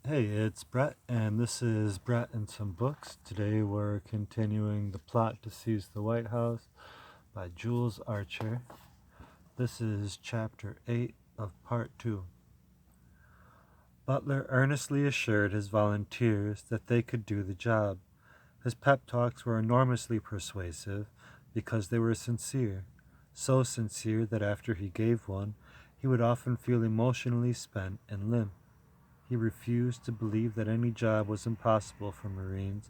Hey, it's Brett, and this is Brett and Some Books. Today we're continuing The Plot to Seize the White House by Jules Archer. This is Chapter 8 of Part 2. Butler earnestly assured his volunteers that they could do the job. His pep talks were enormously persuasive because they were sincere, so sincere that after he gave one, he would often feel emotionally spent and limp. He refused to believe that any job was impossible for Marines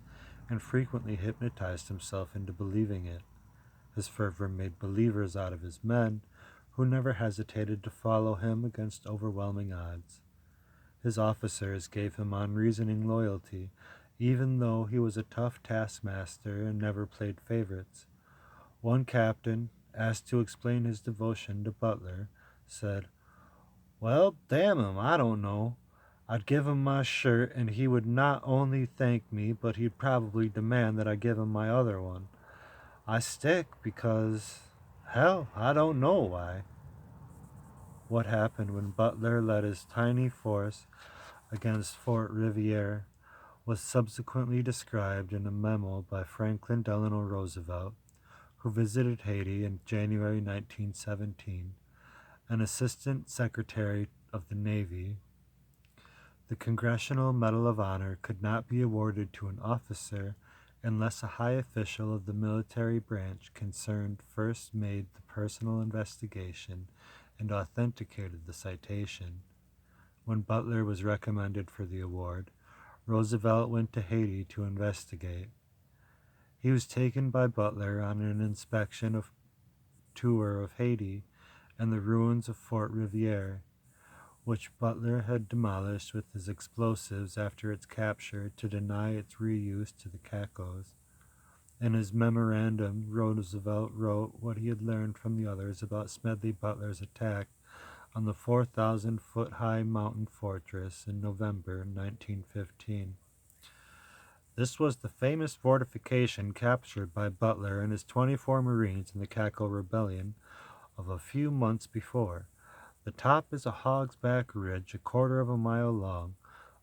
and frequently hypnotized himself into believing it. His fervor made believers out of his men, who never hesitated to follow him against overwhelming odds. His officers gave him unreasoning loyalty, even though he was a tough taskmaster and never played favorites. One captain, asked to explain his devotion to Butler, said, "Well, damn him, I don't know. I'd give him my shirt, and he would not only thank me, but he'd probably demand that I give him my other one. I stick because, hell, I don't know why." What happened when Butler led his tiny force against Fort Riviere was subsequently described in a memo by Franklin Delano Roosevelt, who visited Haiti in January 1917, an assistant secretary of the Navy. The Congressional Medal of Honor could not be awarded to an officer unless a high official of the military branch concerned first made the personal investigation and authenticated the citation. When Butler was recommended for the award, Roosevelt went to Haiti to investigate. He was taken by Butler on an inspection tour of Haiti and the ruins of Fort Riviere, which Butler had demolished with his explosives after its capture to deny its reuse to the Cacos. In his memorandum, Roosevelt wrote what he had learned from the others about Smedley Butler's attack on the 4,000-foot-high mountain fortress in November 1915. This was the famous fortification captured by Butler and his 24 Marines in the Caco Rebellion of a few months before. The top is a hog's back ridge a quarter of a mile long.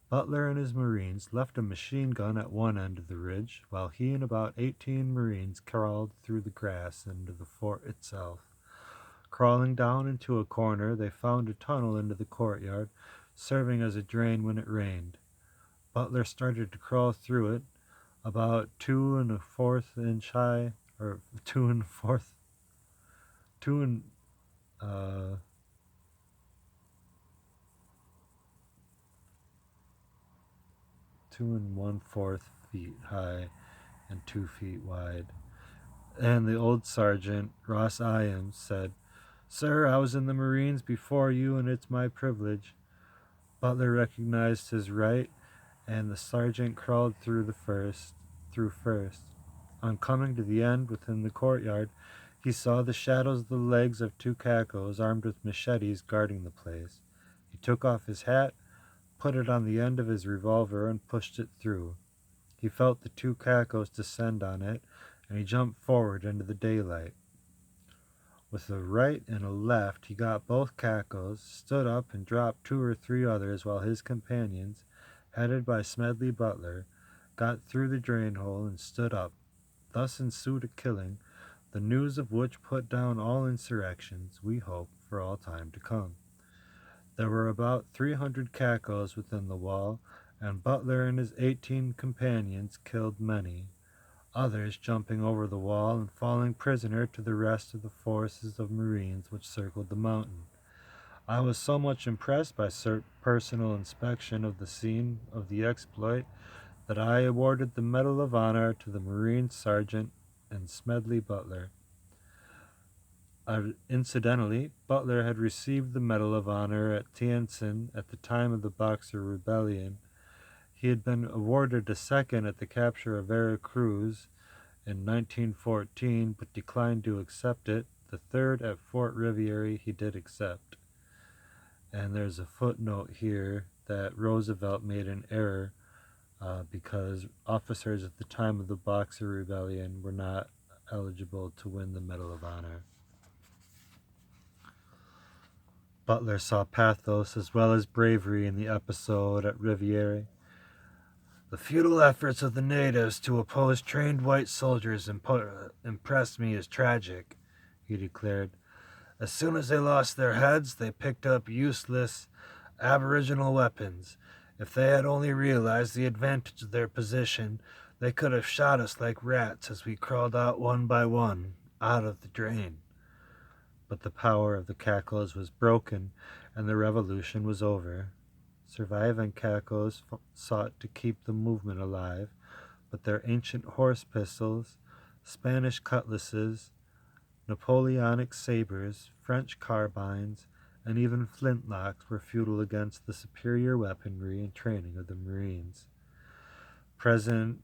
Butler and his Marines left a machine gun at one end of the ridge, while he and about 18 Marines crawled through the grass into the fort itself. Crawling down into a corner, they found a tunnel into the courtyard, serving as a drain when it rained. Butler started to crawl through it, about 2 1/4 inch high, or 2 1/4, 2 and, 2 1/4 feet high and 2 feet wide. And the old sergeant, Ross Iams, said, "Sir, I was in the Marines before you, and it's my privilege." Butler recognized his right, and the sergeant crawled through first. On coming to the end within the courtyard, he saw the shadows of the legs of 2 Cacos armed with machetes guarding the place. He took off his hat, put it on the end of his revolver, and pushed it through. He felt the 2 Cacos descend on it, and he jumped forward into the daylight. With a right and a left, he got both Cacos, stood up, and dropped 2 or 3 others while his companions, headed by Smedley Butler, got through the drain hole and stood up. Thus ensued a killing, the news of which put down all insurrections, we hope, for all time to come. There were about 300 Cacos within the wall, and Butler and his 18 companions killed many, others jumping over the wall and falling prisoner to the rest of the forces of Marines which circled the mountain. I was so much impressed by personal inspection of the scene of the exploit that I awarded the Medal of Honor to the Marine Sergeant and Smedley Butler. Incidentally, Butler had received the Medal of Honor at Tientsin at the time of the Boxer Rebellion. He had been awarded a second at the capture of Veracruz in 1914, but declined to accept it. The third at Fort Riviere he did accept. And there's a footnote here that Roosevelt made an error because officers at the time of the Boxer Rebellion were not eligible to win the Medal of Honor. Butler saw pathos as well as bravery in the episode at Riviere. The futile efforts of the natives to oppose trained white soldiers impressed me as tragic, he declared. As soon as they lost their heads, they picked up useless aboriginal weapons. If they had only realized the advantage of their position, they could have shot us like rats as we crawled out one by one, out of the drain. But the power of the Cacos was broken, and the revolution was over. Surviving Cacos sought to keep the movement alive, but their ancient horse pistols, Spanish cutlasses, Napoleonic sabers, French carbines, and even flintlocks were futile against the superior weaponry and training of the Marines. President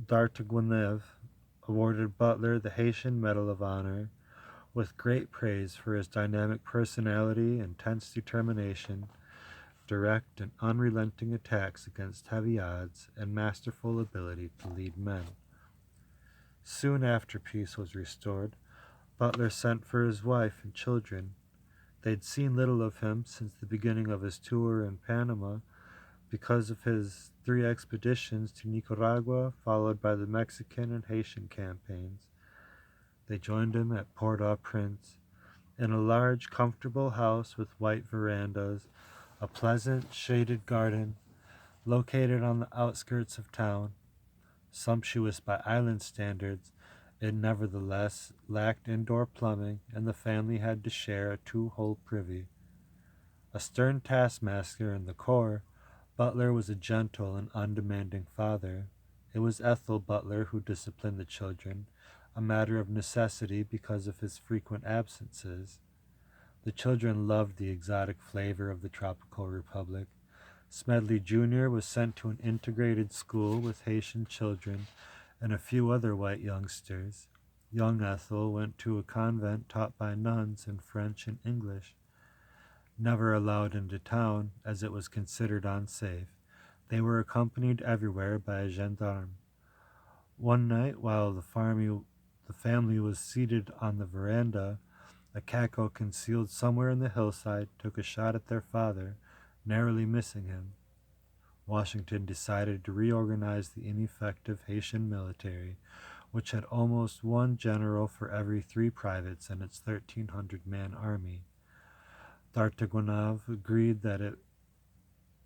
d'Artaguenev awarded Butler the Haitian Medal of Honor with great praise for his dynamic personality, intense determination, direct and unrelenting attacks against heavy odds, and masterful ability to lead men. Soon after peace was restored, Butler sent for his wife and children. They'd seen little of him since the beginning of his tour in Panama because of his 3 expeditions to Nicaragua, followed by the Mexican and Haitian campaigns. They joined him at Port-au-Prince in a large, comfortable house with white verandas, a pleasant, shaded garden located on the outskirts of town. Sumptuous by island standards, it nevertheless lacked indoor plumbing, and the family had to share a 2-hole privy. A stern taskmaster in the Corps, Butler was a gentle and undemanding father. It was Ethel Butler who disciplined the children, a matter of necessity because of his frequent absences. The children loved the exotic flavor of the tropical republic. Smedley Jr. was sent to an integrated school with Haitian children and a few other white youngsters. Young Ethel went to a convent taught by nuns in French and English. Never allowed into town, as it was considered unsafe, they were accompanied everywhere by a gendarme. One night, while the family was seated on the veranda, a Caco concealed somewhere in the hillside took a shot at their father, narrowly missing him. Washington decided to reorganize the ineffective Haitian military, which had almost 1 general for every 3 privates in its 1,300-man army. D'Artaguenev agreed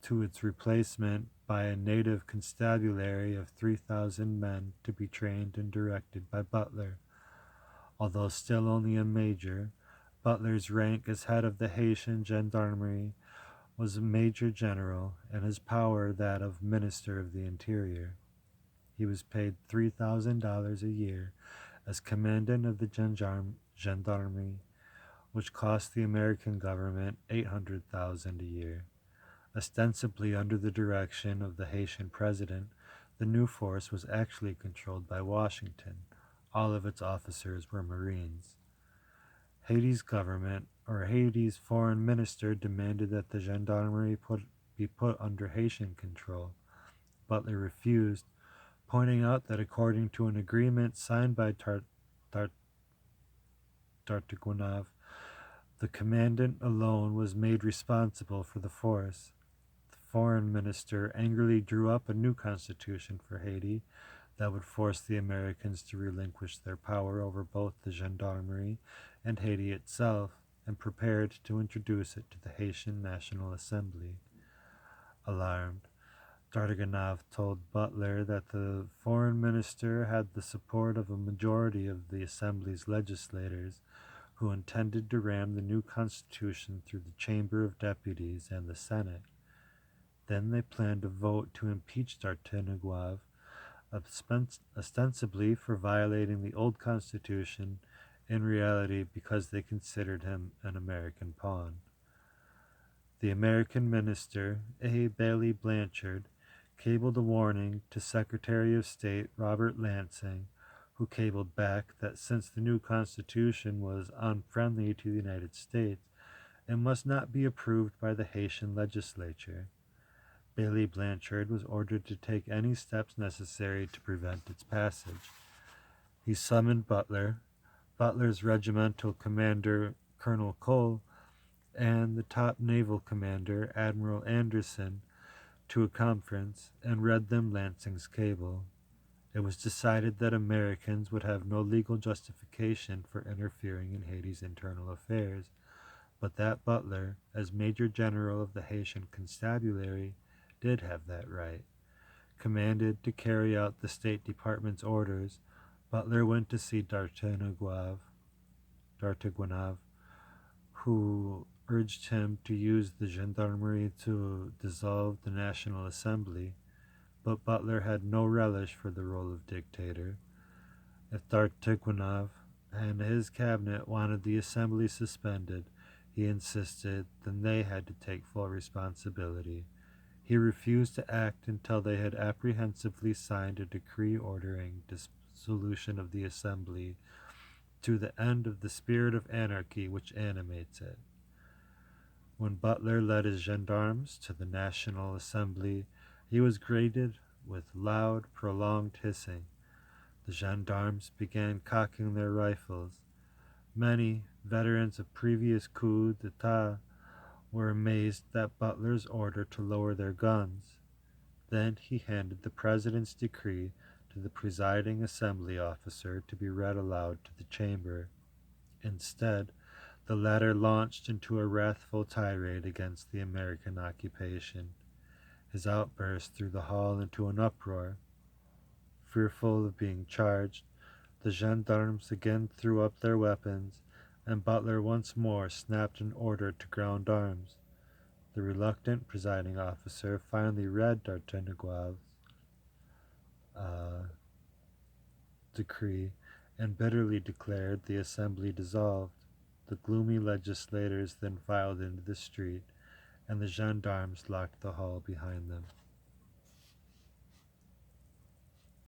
to its replacement by a native constabulary of 3,000 men to be trained and directed by Butler. Although still only a major, Butler's rank as head of the Haitian gendarmerie was a major general, and his power that of Minister of the Interior. He was paid $3,000 a year as commandant of the gendarmerie, which cost the American government $800,000 a year. Ostensibly under the direction of the Haitian president, the new force was actually controlled by Washington. All of its officers were Marines. Haiti's foreign minister demanded that the gendarmerie be put under Haitian control. Butler refused, pointing out that according to an agreement signed by D'Artaguenev, the commandant alone was made responsible for the force. The foreign minister angrily drew up a new constitution for Haiti that would force the Americans to relinquish their power over both the gendarmerie and Haiti itself, and prepared to introduce it to the Haitian National Assembly. Alarmed, D'Artaguenev told Butler that the foreign minister had the support of a majority of the Assembly's legislators, who intended to ram the new constitution through the Chamber of Deputies and the Senate. Then they planned a vote to impeach D'Artaguenev, ostensibly for violating the old constitution, in reality because they considered him an American pawn. The American minister, A. Bailey Blanchard, cabled a warning to Secretary of State Robert Lansing, who cabled back that since the new constitution was unfriendly to the United States, it must not be approved by the Haitian legislature. Bailey Blanchard was ordered to take any steps necessary to prevent its passage. He summoned Butler's regimental commander, Colonel Cole, and the top naval commander, Admiral Anderson, to a conference and read them Lansing's cable. It was decided that Americans would have no legal justification for interfering in Haiti's internal affairs, but that Butler, as Major General of the Haitian Constabulary, did have that right. Commanded to carry out the State Department's orders, Butler went to see D'Artaguenave, who urged him to use the gendarmerie to dissolve the National Assembly, but Butler had no relish for the role of dictator. If D'Artaguenave and his cabinet wanted the assembly suspended, he insisted, then they had to take full responsibility. He refused to act until they had apprehensively signed a decree ordering dissolution of the assembly to the end of the spirit of anarchy which animates it. When Butler led his gendarmes to the National Assembly, he was greeted with loud, prolonged hissing. The gendarmes began cocking their rifles. Many veterans of previous coups d'etat were amazed at Butler's order to lower their guns. Then he handed the president's decree to the presiding assembly officer to be read aloud to the chamber. Instead, the latter launched into a wrathful tirade against the American occupation. His outburst threw the hall into an uproar. Fearful of being charged, the gendarmes again threw up their weapons, and Butler once more snapped an order to ground arms. The reluctant presiding officer finally read D'Artagueneve's decree and bitterly declared the assembly dissolved. The gloomy legislators then filed into the street, and the gendarmes locked the hall behind them.